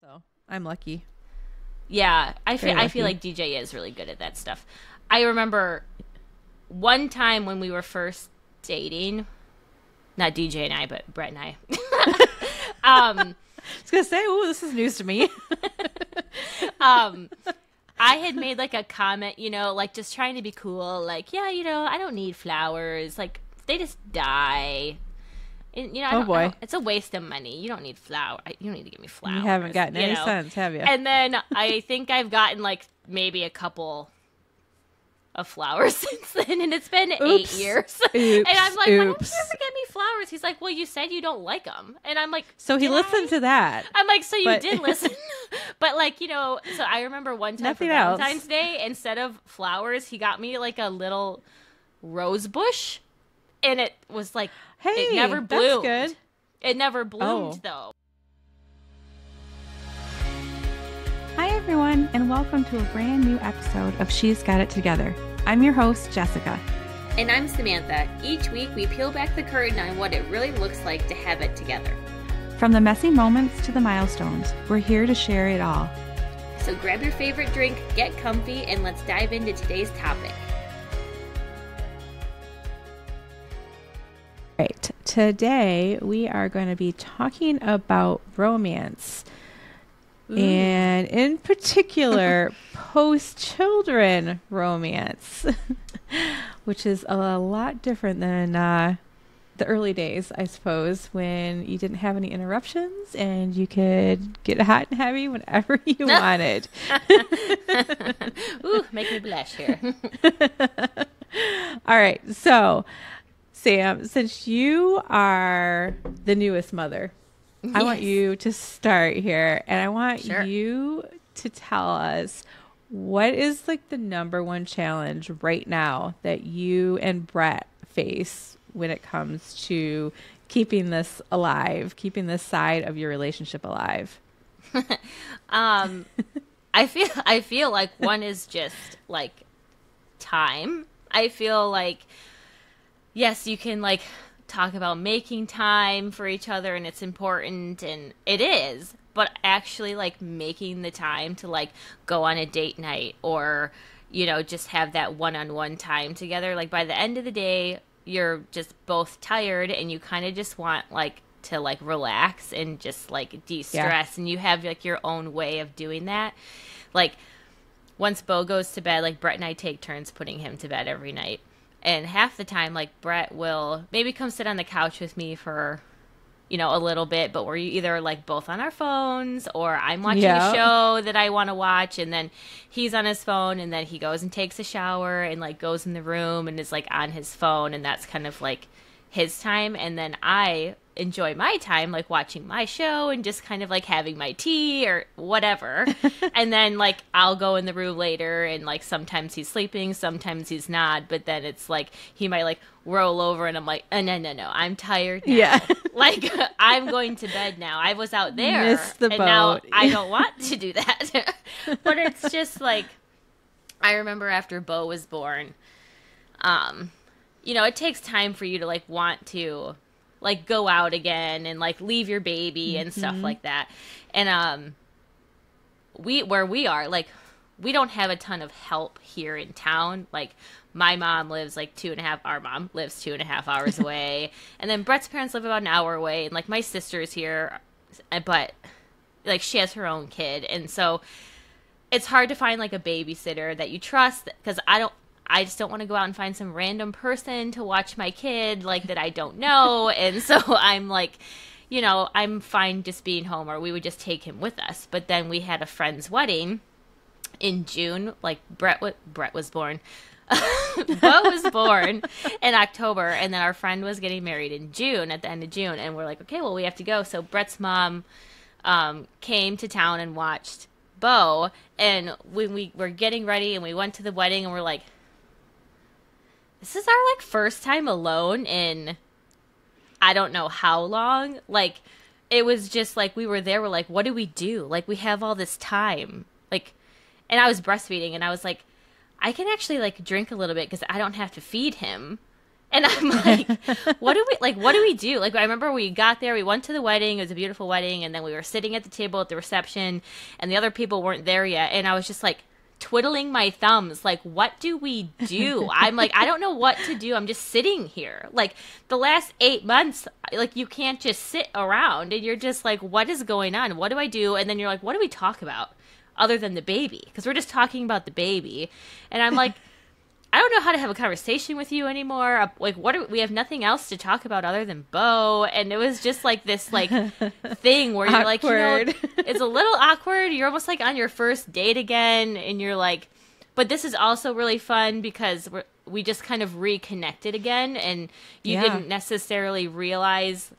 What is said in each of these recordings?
So I'm lucky. Yeah, Very I feel lucky. like DJ is really good at that stuff. I remember one time when we were first dating, not DJ and I, but Brett and I. um, I was gonna say, "Ooh, this is news to me." um, I had made like a comment, like just trying to be cool, like, yeah, I don't need flowers, like they just die. And, Oh boy, it's a waste of money. You don't need You don't need to give me you flowers. haven't gotten any sense, have you? And then I think I've gotten like maybe a couple of flowers since then, and it's been 8 years. Oops. And I'm like, why don't you Oops. ever get me flowers? He's like, well, you said you don't like them, and I'm like, So he "Did listened I?" to that. I'm like, so you but- did listen, but like, so I remember one time Nothing for else. Valentine's Day, instead of flowers, he got me like a little rose bush, and it was like, Hey, it never that's bloomed. good. It never bloomed Oh. though. Hi everyone, and welcome to a brand new episode of She's Got It Together. I'm your host, Jessica. And I'm Samantha. Each week we peel back the curtain on what it really looks like to have it together. From the messy moments to the milestones, we're here to share it all. So grab your favorite drink, get comfy, and let's dive into today's topic. Right. Today we are going to be talking about romance. And in particular, post-children romance, which is a lot different than the early days, I suppose, when you didn't have any interruptions and you could get hot and heavy whenever you wanted. Ooh, make me blush here. All right. So, Sam, since you are the newest mother, I want you to start here, and I want Sure. you to tell us what is like the number one challenge right now that you and Brett face when it comes to keeping this alive, keeping this side of your relationship alive. I feel like one is just like time. I feel like, yes, you can like talk about making time for each other, and it's important, and it is, but actually like making the time to like go on a date night or just have that one-on-one time together, like by the end of the day you're just both tired and you kind of just want like to like relax and just like de-stress. And you have like your own way of doing that. Like once Bo goes to bed, like Brett and I take turns putting him to bed every night. And half the time, like, Brett will maybe come sit on the couch with me for, a little bit, but we're either, like, both on our phones, or I'm watching a show that I want to watch, and then he's on his phone, and then he goes and takes a shower and, like, goes in the room and is, like, on his phone, and that's kind of, like, his time. And then I enjoy my time, like, watching my show and just kind of, like, having my tea or whatever. And then, like, I'll go in the room later, and, like, sometimes he's sleeping, sometimes he's not, but then it's, like, he might, like, roll over, and I'm like, oh, no, I'm tired now. Yeah. Like, I'm going to bed now. I was out there, Missed the and boat. now I don't want to do that. But it's just, like, I remember after Bo was born, it takes time for you to, like, want to, like, go out again and, like, leave your baby and stuff like that. And where we are, like, we don't have a ton of help here in town. Like, my mom lives, like, our mom lives 2.5 hours away. And then Brett's parents live about an hour away. And, like, my sister's here, but, like, she has her own kid. And so it's hard to find, like, a babysitter that you trust, because I just don't want to go out and find some random person to watch my kid, like, that I don't know. And so I'm like, I'm fine just being home, or we would just take him with us. But then we had a friend's wedding in June. Like, Brett was born. Bo was born in October, and then our friend was getting married in June, at the end of June. And we're like, okay, well, we have to go. So Brett's mom came to town and watched Bo. And when we were getting ready and we went to the wedding, and we're like, this is our, like, first time alone in I don't know how long. Like, it was just, like, we were there, we're like, what do we do? Like, we have all this time. Like, and I was breastfeeding, and I was like, I can actually, like, drink a little bit because I don't have to feed him. And I'm like, what do we do? Like, I remember we got there, we went to the wedding, it was a beautiful wedding, and then we were sitting at the table at the reception, and the other people weren't there yet, and I was just like, twiddling my thumbs, like, what do we do? I'm like, I don't know what to do. I'm just sitting here. Like, the last 8 months, like, you can't just sit around, and you're just like, what is going on? What do I do? And then you're like, what do we talk about other than the baby? Because we're just talking about the baby. And I'm like, I don't know how to have a conversation with you anymore. Like, we have nothing else to talk about other than Bo. And it was just like this, like, thing where you're like, it's a little awkward. You're almost like on your first date again. And you're like, but this is also really fun because we just kind of reconnected again. And you didn't necessarily realize,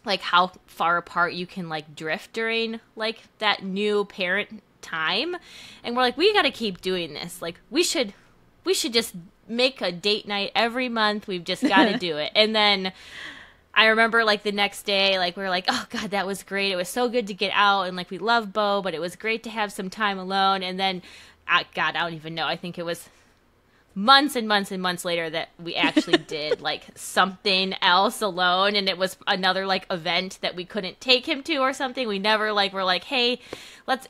like, how far apart you can, like, drift during, like, that new parent time. And we're like, we got to keep doing this. Like, we should just make a date night every month. We've just got to do it. And then I remember, like, the next day, like, we were like, oh, God, that was great. It was so good to get out. And, like, we love Bo, but it was great to have some time alone. And then, God, I don't even know. I think it was months and months and months later that we actually did, like, something else alone. And it was another, like, event that we couldn't take him to or something. We never, like, were like, hey,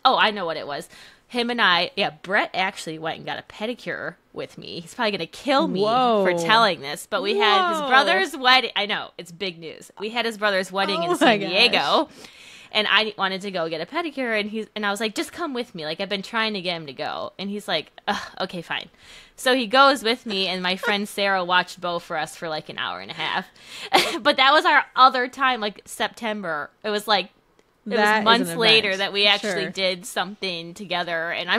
I know what it was. Him and I, Brett actually went and got a pedicure with me. He's probably going to kill me for telling this, but we had his brother's wedding. I know, it's big news. We had his brother's wedding in San Diego, and I wanted to go get a pedicure, and I was like, just come with me. Like, I've been trying to get him to go. And he's like, okay, fine. So he goes with me, and my friend Sarah watched Bo for us for like an hour and a half. But that was our other time, like September. It was like, it was months later that we actually did something together, and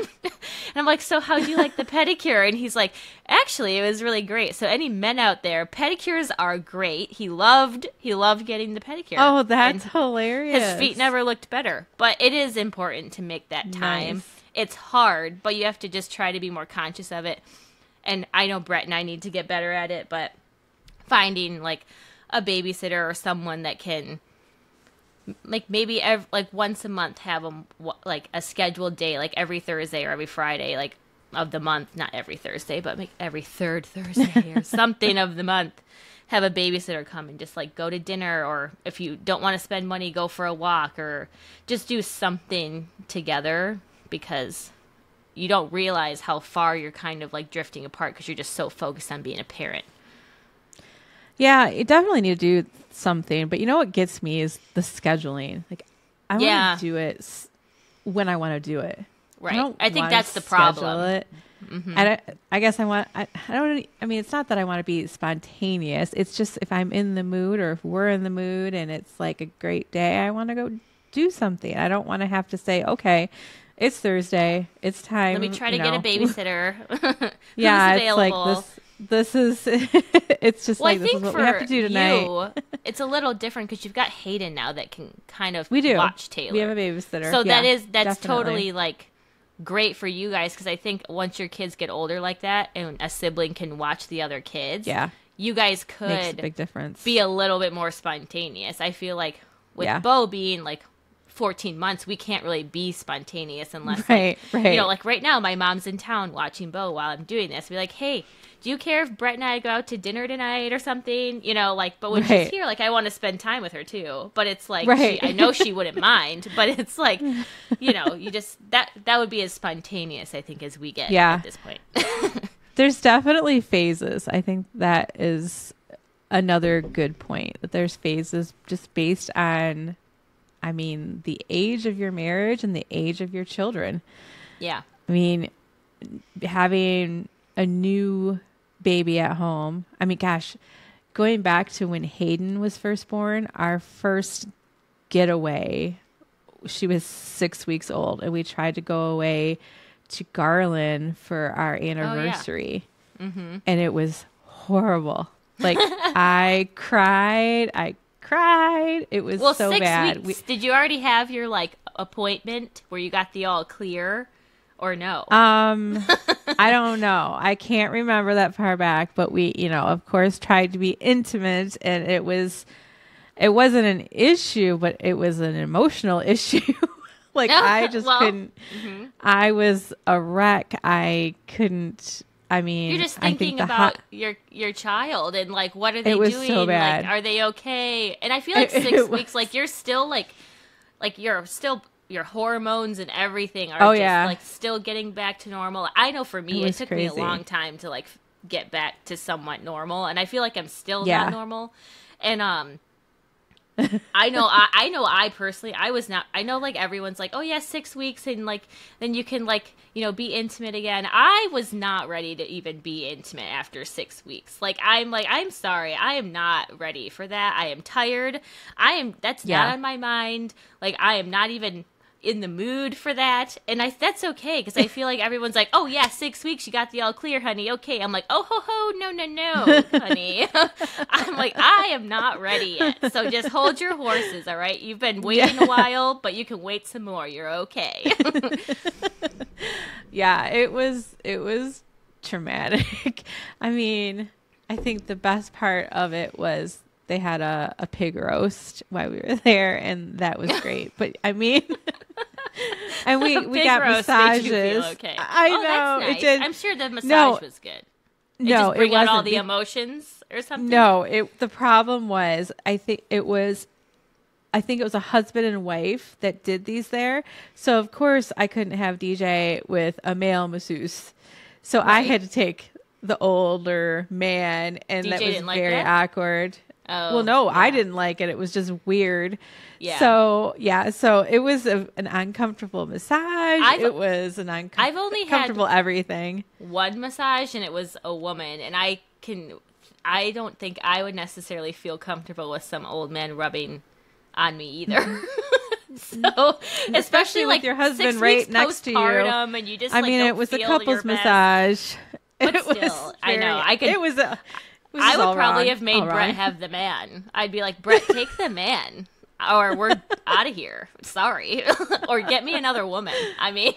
I'm like, so how'd you like the pedicure? And he's like, actually, it was really great. So any men out there, pedicures are great. He loved getting the pedicure. Oh, that's hilarious. His feet never looked better, but it is important to make that time. Nice. It's hard, but you have to just try to be more conscious of it. And I know Brett and I need to get better at it, but finding like a babysitter or someone that can, like, maybe like once a month have them like a scheduled day, like every Thursday or every Friday, like of the month. Not every Thursday, but like every third Thursday or something of the month. Have a babysitter come and just like go to dinner, or if you don't want to spend money, go for a walk, or just do something together, because you don't realize how far you're kind of like drifting apart because you're just so focused on being a parent. Yeah, you definitely need to do something. But you know what gets me is the scheduling. Like, I want to do it when I want to do it. Right. I think that's the problem. Mm-hmm. I guess I mean, it's not that I want to be spontaneous. It's just if I'm in the mood, or if we're in the mood and it's like a great day, I want to go do something. I don't want to have to say, okay, it's Thursday, it's time. Let me try to get a babysitter. Yeah, Who's available? It's like this is it's just like, this is what we have to do tonight. It's a little different because you've got Hayden now that can kind of watch Taylor. We have a babysitter. So that's definitely totally like great for you guys, because I think once your kids get older like that and a sibling can watch the other kids, you guys could makes a big difference. Be a little bit more spontaneous. I feel like with Bo being like 14 months, we can't really be spontaneous unless you know, like right now my mom's in town watching Bo while I'm doing this. Be like, hey, do you care if Brett and I go out to dinner tonight or something? You know, like, but when she's here, like, I want to spend time with her too. But it's like, I know she wouldn't mind, but it's like, you know, you just, that would be as spontaneous, I think, as we get at this point. There's definitely phases. I think that is another good point, that there's phases just based on, I mean, the age of your marriage and the age of your children. Yeah. I mean, having a new baby at home. I mean, gosh, going back to when Hayden was first born, our first getaway, she was 6 weeks old, and we tried to go away to Garland for our anniversary. Oh, yeah. Mm-hmm. And it was horrible. Like, I cried. It was so 6 bad. Weeks. Did you already have your like appointment where you got the all clear, or no? I don't know. I can't remember that far back, but we, you know, of course, tried to be intimate, and it wasn't an issue, but it was an emotional issue. Like, I just couldn't. Mm-hmm. I was a wreck. I I mean, you're just I think thinking the about your child and like what are they it was doing? so bad. Like are they okay? And I feel like It 6 was- weeks, like you're still like you're still your hormones and everything are just like still getting back to normal. I know for me, it took me a long time to like get back to somewhat normal, and I feel like I'm still not normal. And I know I personally I was not. I know like everyone's like, oh yeah, 6 weeks and like then you can like be intimate again. I was not ready to even be intimate after 6 weeks. I'm sorry, I am not ready for that. I am tired. That's not on my mind. Like I am not even in the mood for that, and that's okay because I feel like everyone's like, oh yeah, 6 weeks, you got the all clear, honey. Okay, I'm like, oh ho ho, no, honey. I'm like, I am not ready yet, so just hold your horses, all right? You've been waiting a while, but you can wait some more. You're okay. Yeah, it was traumatic. I mean, I think the best part of it was they had a pig roast while we were there, and that was great. But I mean, and we got massages. Made you feel okay. I know, that's nice. it did. I'm sure the massage was good. It just bring out all the emotions or something. No, the problem was I think it was a husband and wife that did these there. So of course I couldn't have DJ with a male masseuse. So I had to take the older man, and DJ that was very awkward. Oh, well, no, I didn't like it. It was just weird. Yeah. So it was an uncomfortable massage. It was an I've only uncomfortable had everything. one massage, and it was a woman, and I don't think I would necessarily feel comfortable with some old man rubbing on me either. So, especially like with your husband 6 right weeks next to you, and you just it was a couple's massage. But still, I know I could. It was a. I would probably have made Brett have the man. I'd be like, Brett, take the man, or we're out of here. Sorry, or get me another woman. I mean,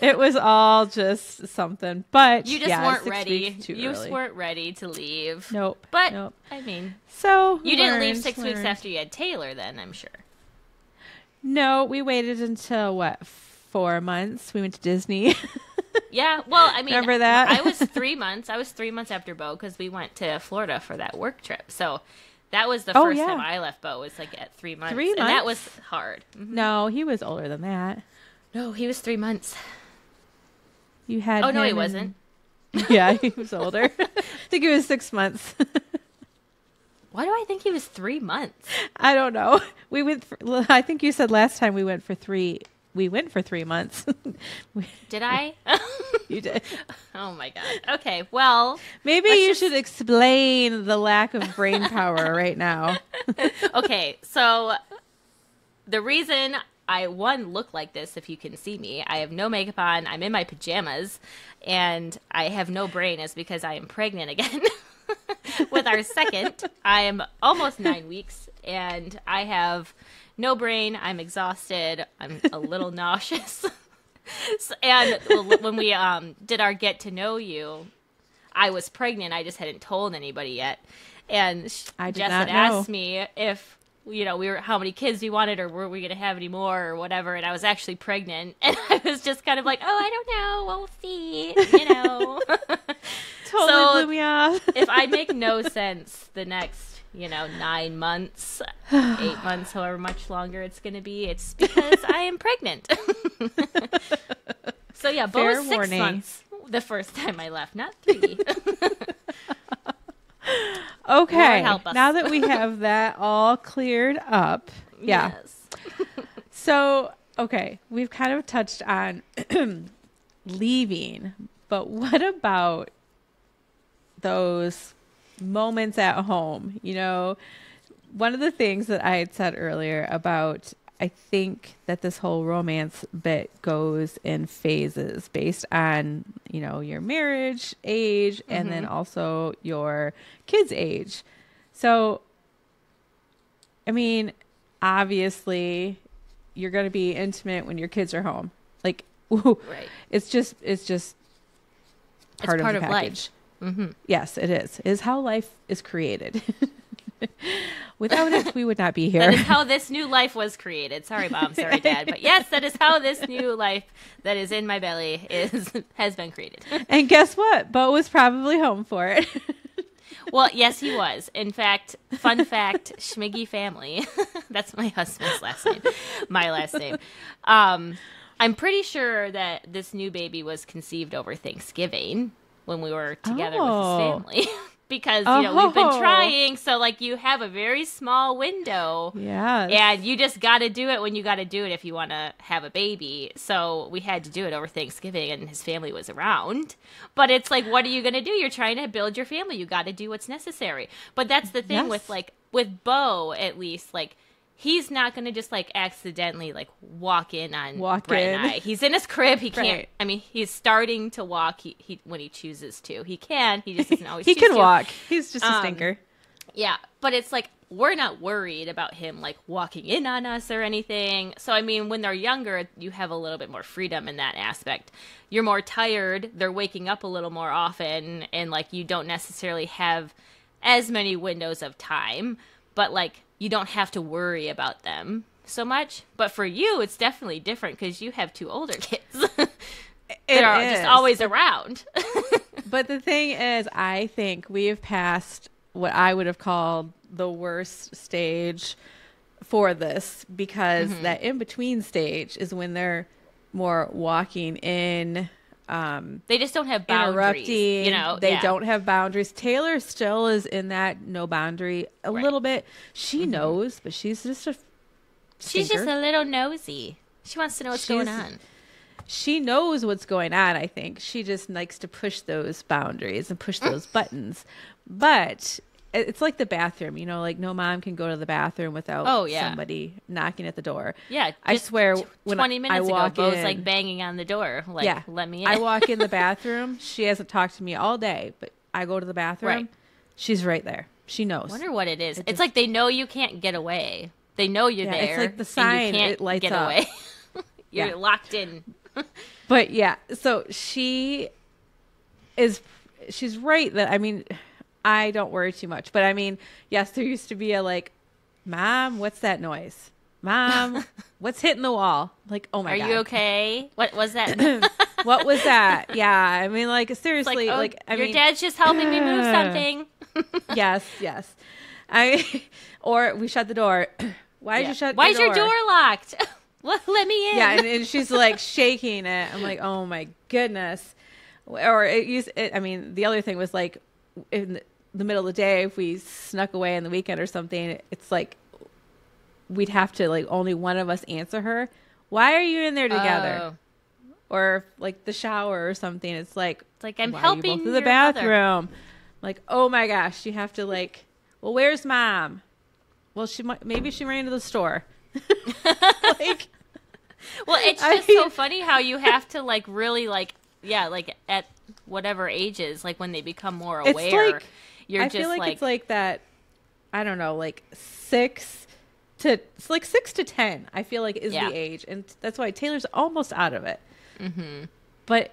it was all just something. But you just weren't ready. You weren't ready to leave. Nope. But nope. I mean, so you didn't leave 6 weeks after you had Taylor. Then I'm sure. No, we waited until 4 months. We went to Disney. Yeah, well, I mean, remember that? I was 3 months. I was 3 months after Bo because we went to Florida for that work trip. So that was the first time I left Bo. Was like at 3 months. 3 months, and that was hard. Mm-hmm. No, he was older than that. No, he was 3 months. You had. Oh no, he wasn't. Yeah, he was older. I think he was 6 months. Why do I think he was 3 months? I don't know. We went. I think you said last time we went for 3. We went for 3 months. Did I? You did. Oh my god. Okay, well, maybe you should explain the lack of brain power right now. Okay, so the reason I look like this, if you can see me, I have no makeup on, I'm in my pajamas, and I have no brain is because I am pregnant again. With our second, I am almost 9 weeks, and I have no brain. I'm exhausted. I'm a little nauseous. And when we did our get to know you, I was pregnant. I just hadn't told anybody yet. And Jess had asked me if how many kids we wanted, or were we going to have any more, or whatever. And I was actually pregnant, and I was just kind of like, oh, I don't know. We'll see. Totally blew me off. If I make no sense the next 9 months, 8 months, however much longer it's going to be, it's because I am pregnant. So yeah, Bo was 6 months the first time I left, not 3. Okay, now that we have that all cleared up, yeah. Yes. So, okay, we've kind of touched on leaving, but what about those moments at home? One of the things that I had said earlier about, I think that this whole romance bit goes in phases based on, your marriage age and then also your kids' age. So, I mean, obviously you're going to be intimate when your kids are home. Like, right. It's just part of the package. Life. Mm-hmm. Yes, it is. It is how life is created. Without it, we would not be here. That is how this new life was created. Sorry, Mom. Sorry, Dad. But yes, that is how this new life that is in my belly has been created. And guess what? Bo was probably home for it. Well, yes, he was. In fact, fun fact, Schmiggy family. That's my husband's last name. My last name. I'm pretty sure that this new baby was conceived over Thanksgiving when we were together with his family. Because, we've been trying. So, like, you have a very small window. Yeah. And you just got to do it when you got to do it if you want to have a baby. So, we had to do it over Thanksgiving, and his family was around. But it's like, what are you going to do? You're trying to build your family. You got to do what's necessary. But that's the thing with Bo, at least, like, he's not going to just, like, accidentally, like, walk in on Brett and I. He's in his crib. He can't. Right. I mean, he's starting to walk he when he chooses to. He can. He just doesn't always He choose to. can walk. He's just a stinker. Yeah. But it's like, we're not worried about him, like, walking in on us or anything. So, I mean, when they're younger, you have a little bit more freedom in that aspect. You're more tired. They're waking up a little more often. And, like, you don't necessarily have as many windows of time. But, like, you don't have to worry about them so much. But for you, it's definitely different because you have two older kids that are just always around. But the thing is, I think we have passed what I would have called the worst stage for this, because that in-between stage is when they're more walking in. They just don't have boundaries. Interrupting. They don't have boundaries. Taylor still is in that no boundary a little bit. She knows, but she's just a She's just a little nosy. She wants to know what's going on. She knows what's going on, I think. She just likes to push those boundaries and push those buttons. But it's like the bathroom, like no mom can go to the bathroom without somebody knocking at the door. Yeah. I swear, when 20 minutes I walk ago, Bo's in, like banging on the door. Like, let me in. I walk in the bathroom. She hasn't talked to me all day, but I go to the bathroom. Right. She's right there. She knows. I wonder what it is. It's like they know you can't get away. They know you're there. It's like the sign. You can't it lights get up. away. You're locked in. But yeah, so she's right that, I mean, I don't worry too much, but I mean, yes, there used to be a like, Mom, what's that noise? Mom, what's hitting the wall? Like, oh my God. Are you okay? What was that? What was that? Yeah. I mean, like, seriously, your dad's just helping me move something. Yes. Or we shut the door. Why did you shut the door? Why is your door locked? Let me in. Yeah, and she's like shaking it. I'm like, oh my goodness. Or I mean, the other thing was like in the middle of the day, if we snuck away on the weekend or something, it's like we'd have to like only one of us answer her. Why are you in there together? Oh. Or like the shower or something. It's like I'm why helping are you both in your the bathroom. mother? Like, oh my gosh, you have to like, well, where's Mom? Well, maybe she ran to the store. Like, well, it's just so funny how you have to like really like at whatever ages, like when they become more aware, like, you're I just feel like like it's like that. I don't know, like 6 to 10. I feel like is the age, and that's why Taylor's almost out of it. Mm-hmm. But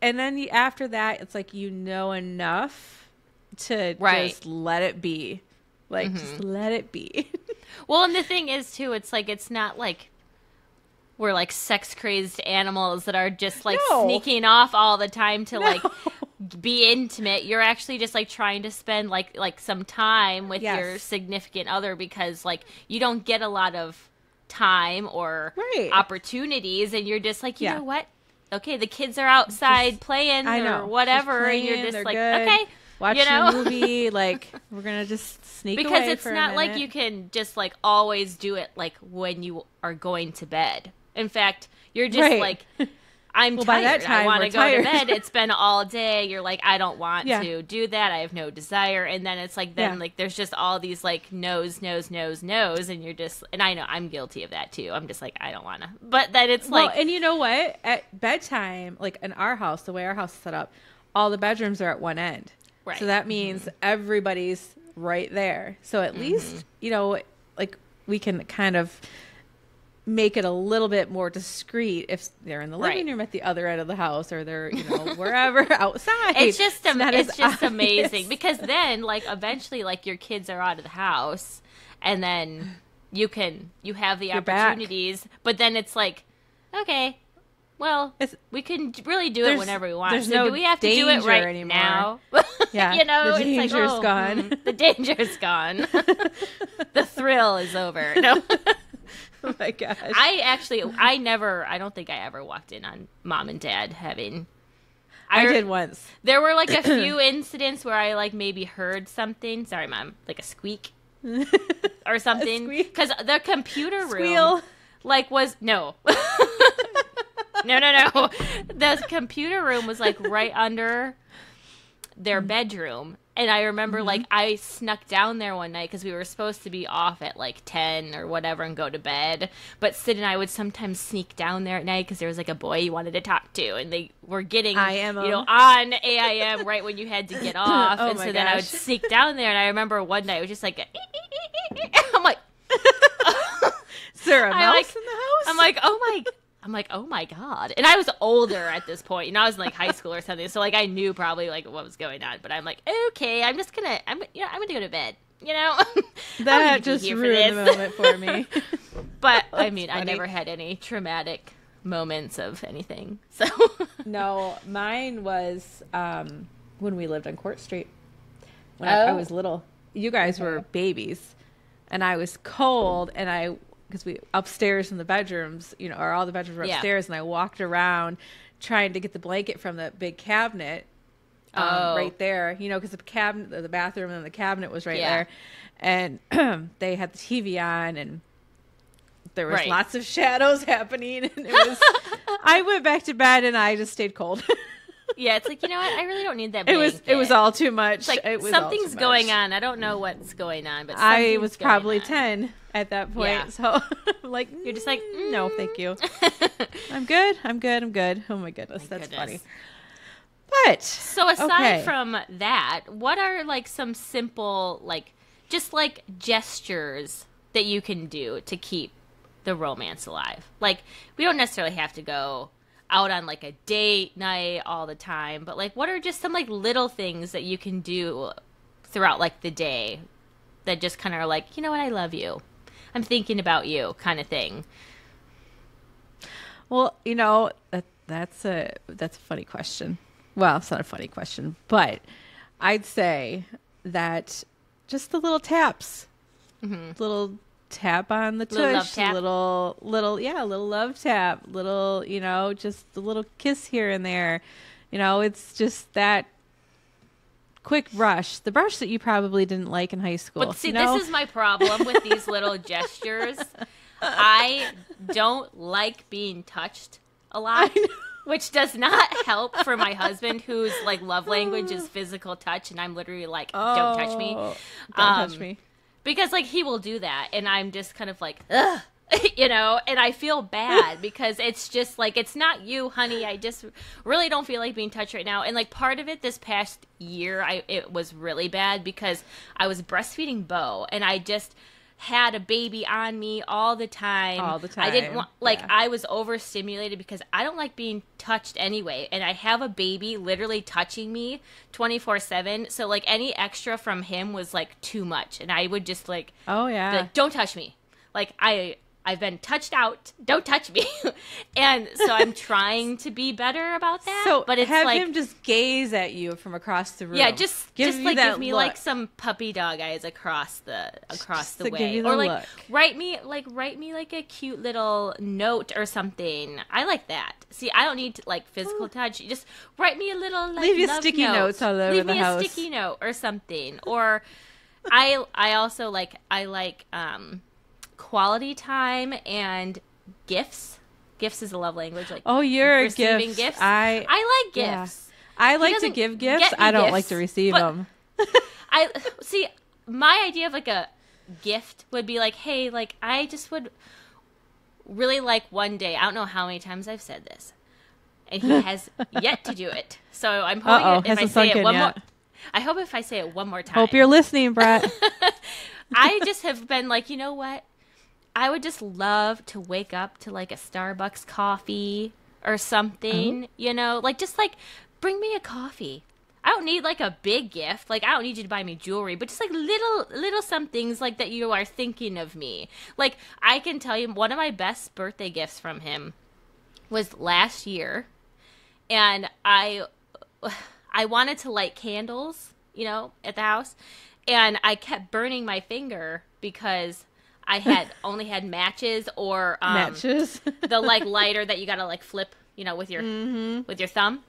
and then after that, it's like enough to just let it be. Like, just let it be. Well, and the thing is, too, it's like, it's not like we're like sex crazed animals that are just like sneaking off all the time to like be intimate. You're actually just like trying to spend like some time with your significant other, because like you don't get a lot of time or opportunities, and you're just like, you know what? Okay, the kids are outside playing or whatever, and you're just like, good. Okay. Watch a movie, like, we're going to just sneak because away it's for a not minute. like you can just, like, always do it, like, when you are going to bed. In fact, you're just like, I'm tired. By that time, I want to go tired. to bed. It's been all day. You're like, I don't want to do that. I have no desire. And then it's like, like, there's just all these, like, no's. And you're just, and I know I'm guilty of that, too. I'm just like, I don't want to. But then it's like. And you know what? At bedtime, like, in our house, the way our house is set up, all the bedrooms are at one end. Right. So that means everybody's right there. So at least, like we can kind of make it a little bit more discreet if they're in the living room at the other end of the house, or they're, wherever outside. It's just obvious. amazing, because then like eventually like your kids are out of the house, and then you have the opportunities, but then it's like, okay, well, we can really do it whenever we want. So do we have to do it right anymore. Now? Yeah, the danger's gone. The danger's gone. The thrill is over. No. Oh my gosh. I don't think I ever walked in on mom and dad having. I did once. There were like a few incidents where I like maybe heard something. Sorry, Mom. Like a squeak or something. Because the computer room was no. No. The computer room was like right under their bedroom. And I remember, like, I snuck down there one night because we were supposed to be off at, like, 10 or whatever and go to bed. But Sid and I would sometimes sneak down there at night because there was, like, a boy you wanted to talk to. And they were getting, on AIM right when you had to get off. And so then I would sneak down there. And I remember one night it was just like, I'm like, is there a mouse in the house? I'm like, oh my God. And I was older at this point. I was in like high school or something. So like I knew probably like what was going on. But I'm like, okay, I'm gonna go to bed. That just ruined the moment for me. But I mean, funny. I never had any traumatic moments of anything. So no, mine was when we lived on Court Street. When I was little. You guys were babies. And I was cold, and because we upstairs in the bedrooms, or all the bedrooms were upstairs, and I walked around trying to get the blanket from the big cabinet right there, because the bathroom and the cabinet was right there, and they had the TV on, and there was lots of shadows happening, and it was. I went back to bed, and I just stayed cold. Yeah, it's like, you know what? I really don't need that blanket. It was all too much. It's like something's going on. I don't know what's going on, but I was probably 10 at that point. So I'm like, you're just like, no, thank you. I'm good. Oh my goodness, that's funny. But so aside from that, what are like some simple just gestures that you can do to keep the romance alive? Like, we don't necessarily have to go out on like a date night all the time, but like what are just some like little things that you can do throughout like the day that just kind of are like, you know what, I love you, I'm thinking about you, kind of thing? Well, that's a funny question. Well, it's not a funny question, but I'd say that just the little taps, little tap on the tush, little love tap, little, just a little kiss here and there. It's just that quick brush, the brush that you probably didn't like in high school. But see, this is my problem with these little gestures. I don't like being touched a lot, which does not help for my husband, whose like love language is physical touch, and I'm literally like, don't touch me. Don't touch me. Because, like, he will do that, and I'm just kind of like, ugh, and I feel bad because it's just, like, it's not you, honey. I just really don't feel like being touched right now. And, like, part of it this past year, it was really bad because I was breastfeeding Bo, and I just had a baby on me all the time. I didn't want, I was overstimulated because I don't like being touched anyway. And I have a baby literally touching me 24/7. So like any extra from him was like too much. And I would just like, don't touch me. Like I've been touched out. Don't touch me. And so I'm trying to be better about that. So but it's have like, him just gaze at you from across the room. Yeah, just give me look. like some puppy dog eyes across the way, give you the or like look. write me like a cute little note or something. I like that. See, I don't need like physical touch. Just write me a little like leave you love sticky note. Notes all over leave the me house. a sticky note or something. Or I also like quality time and gifts. Gifts is a love language. Like, you're a receiving gift. gifts. I like gifts. I like to give gifts. I don't like to receive them. I see. My idea of like a gift would be like, hey, like I just would really like one day. I don't know how many times I've said this, and he has yet to do it. So I'm hoping if I say it one more. I hope if I say it one more time. Hope you're listening, Brett. I just have been like, you know what? I would just love to wake up to like a Starbucks coffee or something, you know, like just like bring me a coffee. I don't need like a big gift. Like I don't need you to buy me jewelry, but just like little some things like that you are thinking of me. Like I can tell you one of my best birthday gifts from him was last year, and I wanted to light candles, you know, at the house, and I kept burning my finger because I had only had matches or matches. The like lighter that you gotta like flip, you know, with your thumb.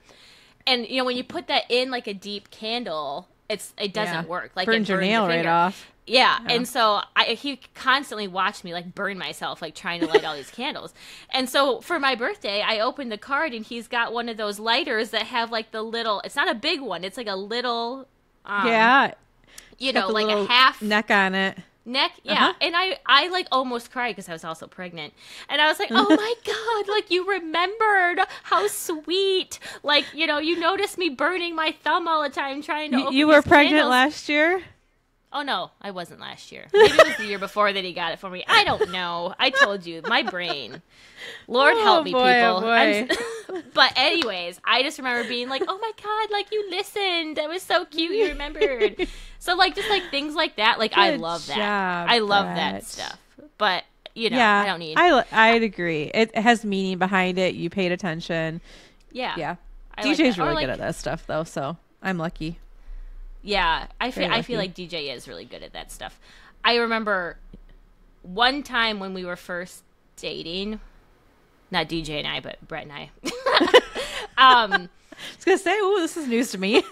And you know when you put that in like a deep candle, it doesn't work. Like burns it your burns nail right off. Yeah, and so he constantly watched me like burn myself, like trying to light all these candles. And so for my birthday, I opened the card and he's got one of those lighters that have like the little. It's not a big one. It's like a little. You know, like a half neck on it. Yeah. And I like almost cried because I was also pregnant, and I was like, oh my god, like you remembered, how sweet. Like, you know, you noticed me burning my thumb all the time trying to open you were pregnant candles. last year? Oh no, I wasn't last year. Maybe it was the year before that he got it for me. I don't know. I told you, my brain. Lord help me, boy, people. oh boy. But anyways, I just remember being like, oh my god, like you listened. That was so cute. You remembered. So like just like things like that. Like I love that. I love that stuff. But you know, I don't need. I'd agree. It has meaning behind it. You paid attention. Yeah. DJ's really good at that stuff though, so I'm lucky. Yeah, I feel like DJ is really good at that stuff. I remember one time when we were first dating, not DJ and I, but Brett and I. I was gonna say, "Ooh, this is news to me."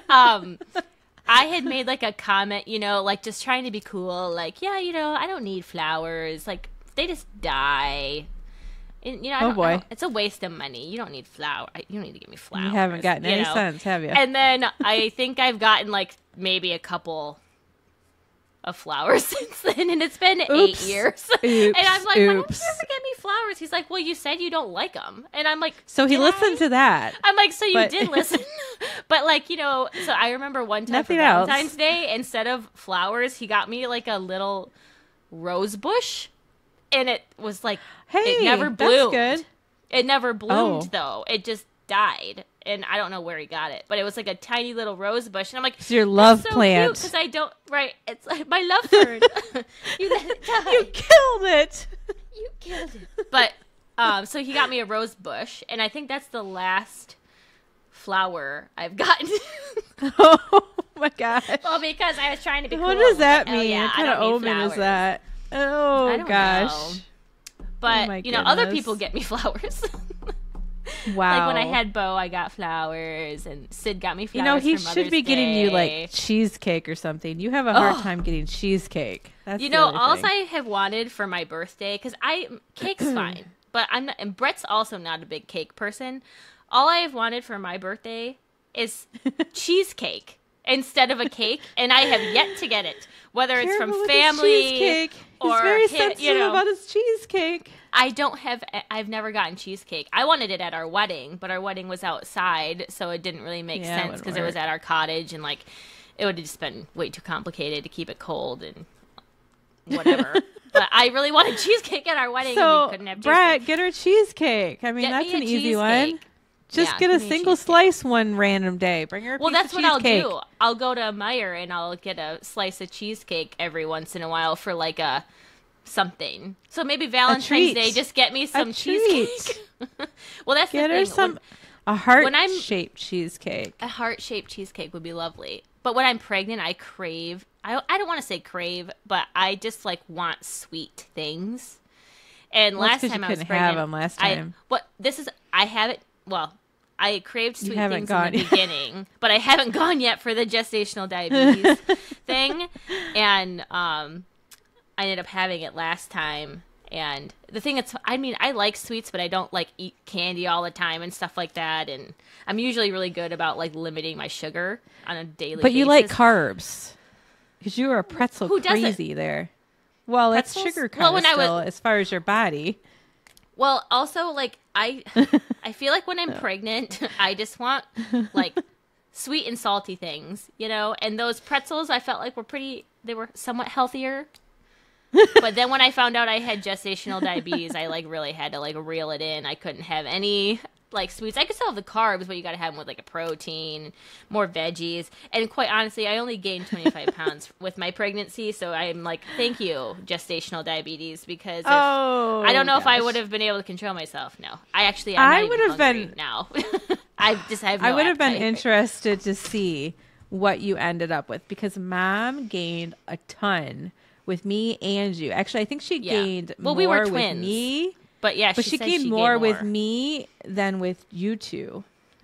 I had made like a comment, you know, like just trying to be cool, like, yeah, you know, I don't need flowers, like they just die. And, you know, it's a waste of money. You don't need you don't need to give me flowers. You haven't gotten any sense, have you? And then I think I've gotten like maybe a couple of flowers since then, and it's been 8 years. And I'm like, why don't you ever get me flowers? He's like, well, you said you don't like them. And I'm like, so he listened to that. I'm like, so you did listen. But like, you know, so I remember one time for Valentine's Day, instead of flowers, he got me like a little rose bush. And it was like, it never bloomed. That's good. It never bloomed, though. It just died. And I don't know where he got it. But it was like a tiny little rose bush. And I'm like, it's your love plant. Because I don't, it's like my love fern. You let it die. You killed it. You killed it. But, so he got me a rose bush. And I think that's the last flower I've gotten. Oh, my gosh. Well, because I was trying to be cool. What does that mean? Yeah, what kind of omen is that? Oh, gosh. Know. But, you know, other people get me flowers. Wow. Like when I had Bo, I got flowers, and Sid got me flowers. You know, he for should Mother's be getting Day. you like cheesecake or something. You have a hard time getting cheesecake. That's you know, all thing. I have wanted for my birthday, because cake's fine, but I'm not, and Brett's also not a big cake person. All I have wanted for my birthday is cheesecake instead of a cake, and I have yet to get it. Whether it's from family or he's very sensitive about his cheesecake. I've never gotten cheesecake. I wanted it at our wedding, but our wedding was outside, so it didn't really make sense because it was at our cottage, and like it would have just been way too complicated to keep it cold and whatever. But I really wanted cheesecake at our wedding, and we couldn't have cheesecake. Brett, get her cheesecake. I mean, that's an easy one. Just get a single slice one random day. Bring her a piece of cheesecake. Well, that's what I'll do. I'll go to Meijer and I'll get a slice of cheesecake every once in a while for like a something. So maybe Valentine's Day, just get me some cheesecake. Well, that's get the thing. A heart-shaped cheesecake. A heart-shaped cheesecake would be lovely. But when I'm pregnant, I crave. I don't want to say crave, but I just like want sweet things. And last time I was pregnant, have them last time. I have it. Well, I craved sweet things in the beginning, but I haven't gone yet for the gestational diabetes thing. And I ended up having it last time. And the thing is, I mean, I like sweets, but I don't like eat candy all the time and stuff like that. And I'm usually really good about like limiting my sugar on a daily basis. But you like carbs because you were a pretzel crazy there. Well, Pretzels? It's sugar kind of still as far as your body. Well, also, like, I feel like when I'm pregnant, I just want, like, sweet and salty things, you know? And those pretzels, I felt like they were somewhat healthier. But then when I found out I had gestational diabetes, I like really had to like reel it in. I couldn't have any like sweets. I could still have the carbs, but you got to have them with like a protein, more veggies. And quite honestly, I only gained 25 pounds with my pregnancy. So I'm like, thank you, gestational diabetes, because I don't know if I would have been able to control myself. No, I would have been now. I just have no I would have been appetite. interested to see what you ended up with, because Mom gained a ton with me and you. Actually, I think she gained more we were with twins. me. But yeah, But she gained more with me than with you two.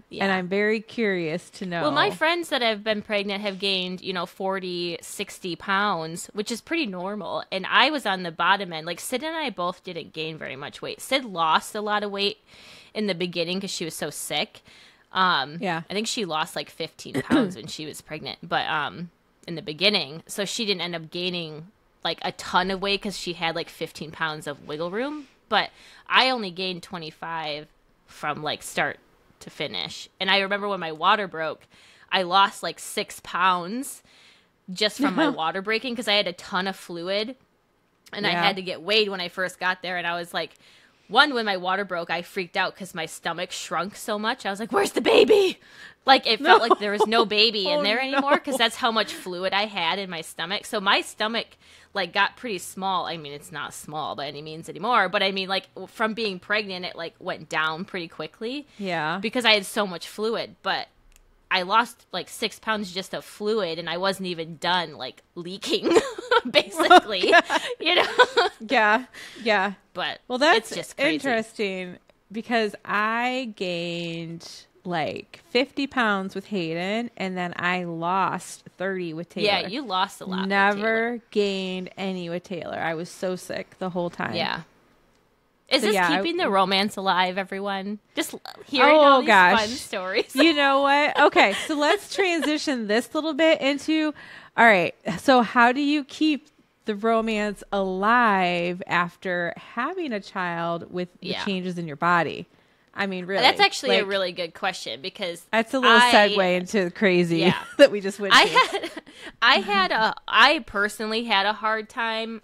Yeah. And I'm very curious to know. Well, my friends that have been pregnant have gained, 40, 60 pounds, which is pretty normal. And I was on the bottom end. Like, Sid and I both didn't gain very much weight. Sid lost a lot of weight in the beginning because she was so sick. I think she lost like 15 pounds when she was pregnant. But in the beginning. So she didn't end up gaining like a ton of weight because she had like 15 pounds of wiggle room. But I only gained 25 from like start to finish. And I remember when my water broke, I lost like 6 pounds just from my water breaking because I had a ton of fluid. And I had to get weighed when I first got there. And I was like, when my water broke, I freaked out because my stomach shrunk so much. I was like, where's the baby? Like, it felt like there was no baby in there anymore because that's how much fluid I had in my stomach. So my stomach, like, got pretty small. I mean, it's not small by any means anymore. But, I mean, like, from being pregnant, it, like, went down pretty quickly. Yeah. Because I had so much fluid. But I lost, like, 6 pounds just of fluid, and I wasn't even done, like, leaking, basically. Yeah. But well, that's it's just crazy. Interesting because I gained like 50 pounds with Hayden, and then I lost 30 with Taylor. Yeah, you lost a lot. Never gained any with Taylor. I was so sick the whole time. Yeah. Is this keeping the romance alive, everyone? Just hearing all these fun stories. You know what? Okay, so let's transition this little bit into, all right, so how do you keep the romance alive after having a child with the changes in your body? I mean, really. That's actually a really good question because that's a little segue into crazy that we just went to. I personally had a hard time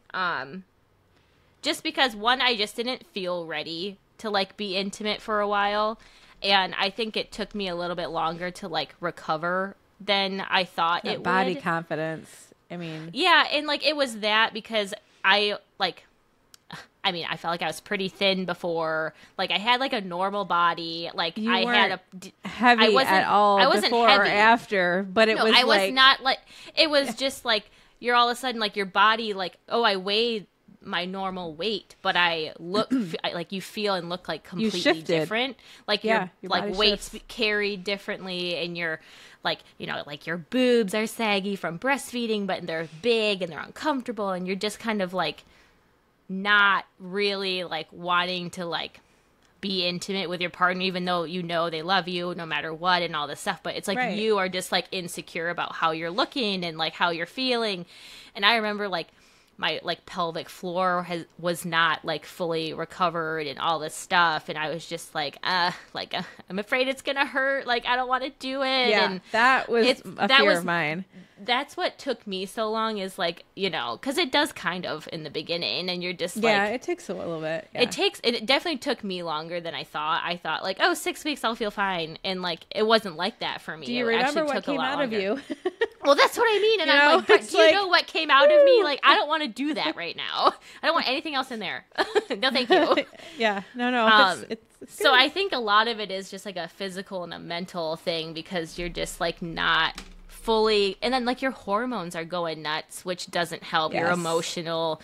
just because, one, I just didn't feel ready to like be intimate for a while, and I think it took me a little bit longer to like recover than I thought it would. Body confidence. I mean, yeah, and like it was that because I felt like I was pretty thin before. Like I had like a normal body. Like you I had a heavy at all. I wasn't before heavy. Or after, but it was. I was not like. It was just like you're all of a sudden like your body like I weighed my normal weight, but I look like you feel and look like completely different. Like your like weight's carried differently, and you're like like your boobs are saggy from breastfeeding, but they're big and they're uncomfortable, and you're just kind of like not really like wanting to like be intimate with your partner, even though they love you no matter what and all this stuff. But it's like you are just like insecure about how you're looking and like how you're feeling. And I remember like my like pelvic floor was not like fully recovered and all this stuff, and I was just like I'm afraid it's gonna hurt, like I don't want to do it. And that was a fear of mine. That's what took me so long, is like because it does kind of in the beginning, and you're just it takes a little bit. It definitely took me longer than I thought. I thought like 6 weeks I'll feel fine, and like it wasn't like that for me. Do you remember what came out of you? Well, that's what I mean, and I'm like, but do you know what came out of me? Like, I don't want to do that right now. I don't want anything else in there. No, thank you. No. It's so I think a lot of it is just like a physical and a mental thing, because you're just like not fully, and then like your hormones are going nuts, which doesn't help. You're emotional,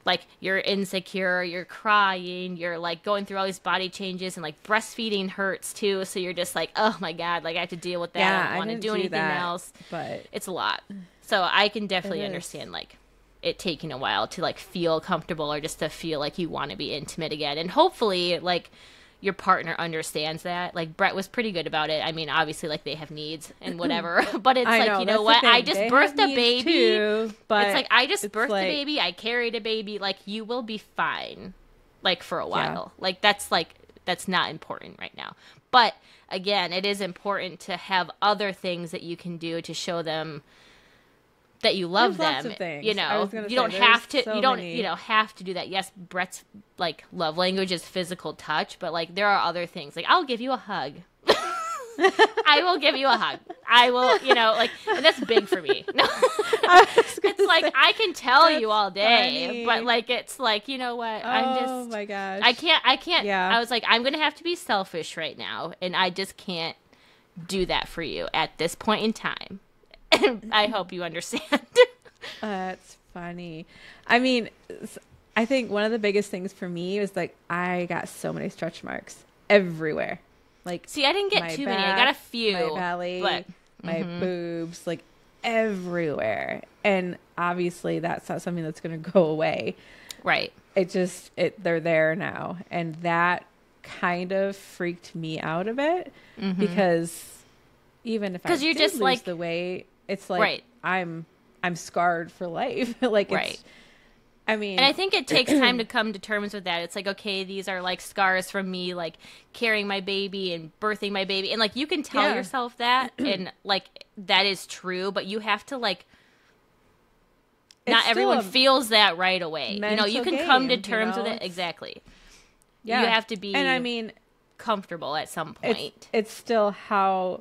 like you're insecure, you're crying, you're like going through all these body changes, and like breastfeeding hurts too, so you're just like, oh my god, like I have to deal with that. I don't want to do anything else, but it's a lot. So I can definitely understand like it taking a while to like feel comfortable, or just to feel like you want to be intimate again. And hopefully like your partner understands that. Like Brett was pretty good about it. I mean, obviously like they have needs and whatever, but it's like, you know what? I just birthed a baby. Too, but it's like I just birthed a baby. I carried a baby. Like you will be fine like for a while. Like that's not important right now. But again, it is important to have other things that you can do to show them that you love There's lots them. of things. You I was know, gonna you say, don't there's have to. so You don't. many. You know, have to do that. Yes, Brett's like love language is physical touch, but like there are other things. Like I'll give you a hug. I will give you a hug. I will, you know, like, and that's big for me. No, it's like I can tell you all day, funny. but like it's like, you know what? Oh my gosh. I can't. Yeah. I was like, I'm gonna have to be selfish right now, and I just can't do that for you at this point in time. I hope you understand. That's funny. I mean, I think one of the biggest things for me was like I got so many stretch marks everywhere. Like, see, I didn't get too many. I got a few. My belly, but my boobs, like everywhere. And obviously, that's not something that's going to go away. Right. They're there now, and that kind of freaked me out a bit because even if I you're did just lose like the weight, it's like I'm scarred for life. Like, right. I mean, and I think it takes time to come to terms with that. It's like, okay, these are like scars from me, like carrying my baby and birthing my baby. And like, you can tell yourself that and like, that is true, but you have to like, not everyone feels that right away. You know, you can come to terms with it. Exactly. Yeah. You have to be, and I mean, comfortable at some point. It's still how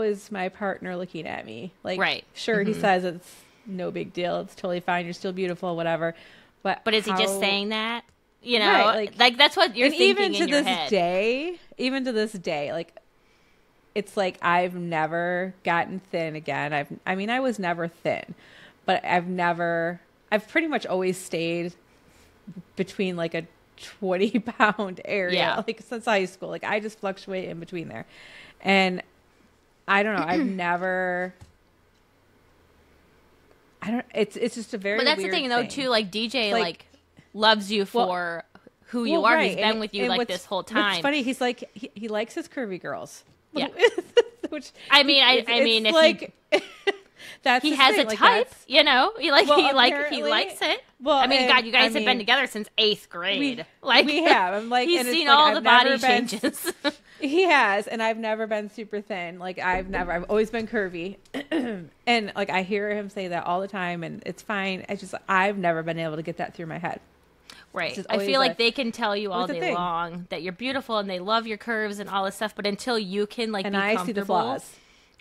is my partner looking at me? Like, right. Sure, he says it's no big deal. It's totally fine. You're still beautiful, whatever. But is he just saying that? You know, right, like that's what you're thinking in your head. Even to this day, like it's like I've never gotten thin again. I was never thin, but I've pretty much always stayed between like a 20-pound area, like since high school. Like I just fluctuate in between there, and I don't know. I've never. It's just a very. But that's weird the thing, though, too. Like DJ, like loves you for who you are. Right. He's been with you like this whole time. It's funny. He's like he likes his curvy girls. Yeah. Which I mean, if like that's he has a like type, you know, he likes it. Well, I mean, God, you guys have been together since 8th grade. We have. I'm like, he's seen all the body changes. He has, and I've never been super thin. Like I've always been curvy. And like I hear him say that all the time, and it's fine. I've never been able to get that through my head. Right. I feel like they can tell you all day long that you're beautiful and they love your curves and all this stuff, but until you can like be comfortable. See the flaws.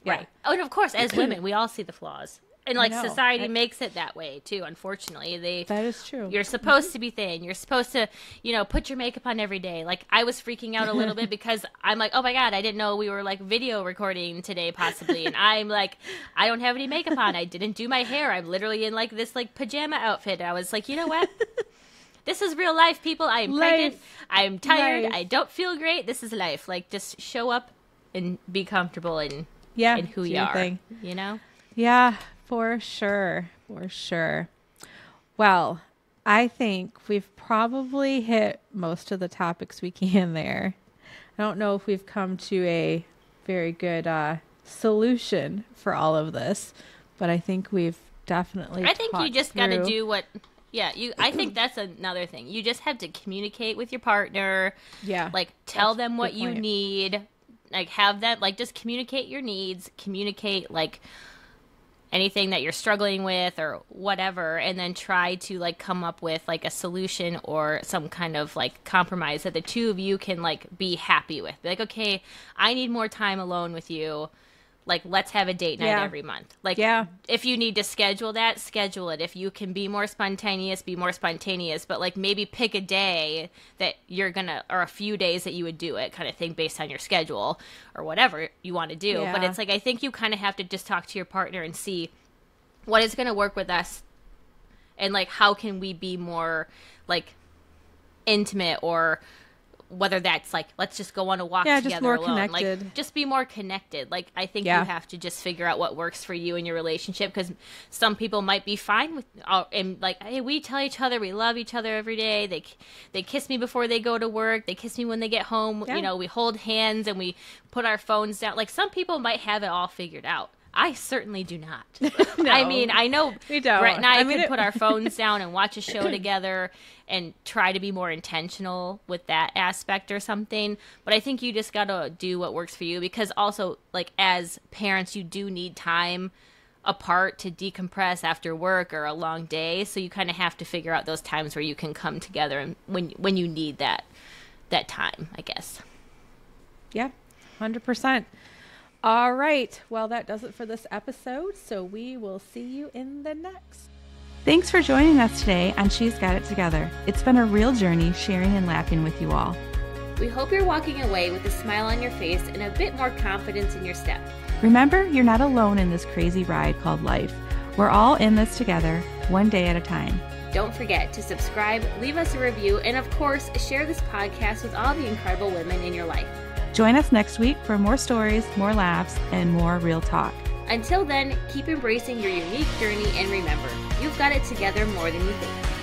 Right. Oh, and of course, as women, we all see the flaws. And like society makes it that way too, unfortunately. That is true. You're supposed to be thin. You're supposed to, you know, put your makeup on every day. Like I was freaking out a little bit because I'm like, oh my God, I didn't know we were like video recording today possibly. And I'm like, I don't have any makeup on. I didn't do my hair. I'm literally in like this like pajama outfit. And I was like, you know what? This is real life, people. I am pregnant. I'm tired. I don't feel great. This is life. Like just show up and be comfortable in who you are. You know? Yeah. For sure. Well, I think we've probably hit most of the topics we can there. I don't know if we've come to a very good solution for all of this, but I think we've definitely I think you just got to do what I think that's another thing. You just have to communicate with your partner. Yeah. Like tell them what you need. Like have them like just communicate your needs, communicate like anything that you're struggling with or whatever, and then try to like come up with like a solution or some kind of like compromise that the two of you can like be happy with. Be like, okay, I need more time alone with you. Like, let's have a date night every month. Like, if you need to schedule that, schedule it. If you can be more spontaneous, be more spontaneous. But, like, maybe pick a day that you're going to, or a few days that you would do it kind of thing based on your schedule or whatever you want to do. Yeah. But it's like, I think you kind of have to just talk to your partner and see what is going to work with us and, like, how can we be more, like, intimate or whether that's like let's just go on a walk together just more alone. Connected. Like just be more connected. Like I think you have to just figure out what works for you in your relationship, because some people might be fine with and like, hey, we tell each other we love each other every day. They kiss me before they go to work, they kiss me when they get home. You know, we hold hands and we put our phones down. Like some people might have it all figured out. I certainly do not. No, I mean, I know we don't. Brett and I could put our phones down and watch a show together and try to be more intentional with that aspect or something. But I think you just got to do what works for you, because also, like, as parents, you do need time apart to decompress after work or a long day. So you kind of have to figure out those times where you can come together and when you need that time, I guess. Yeah, 100%. All right. Well, that does it for this episode. So we will see you in the next. Thanks for joining us today on She's Got It Together. It's been a real journey sharing and laughing with you all. We hope you're walking away with a smile on your face and a bit more confidence in your step. Remember, you're not alone in this crazy ride called life. We're all in this together, one day at a time. Don't forget to subscribe, leave us a review, and of course, share this podcast with all the incredible women in your life. Join us next week for more stories, more laughs, and more real talk. Until then, keep embracing your unique journey and remember, you've got it together more than you think.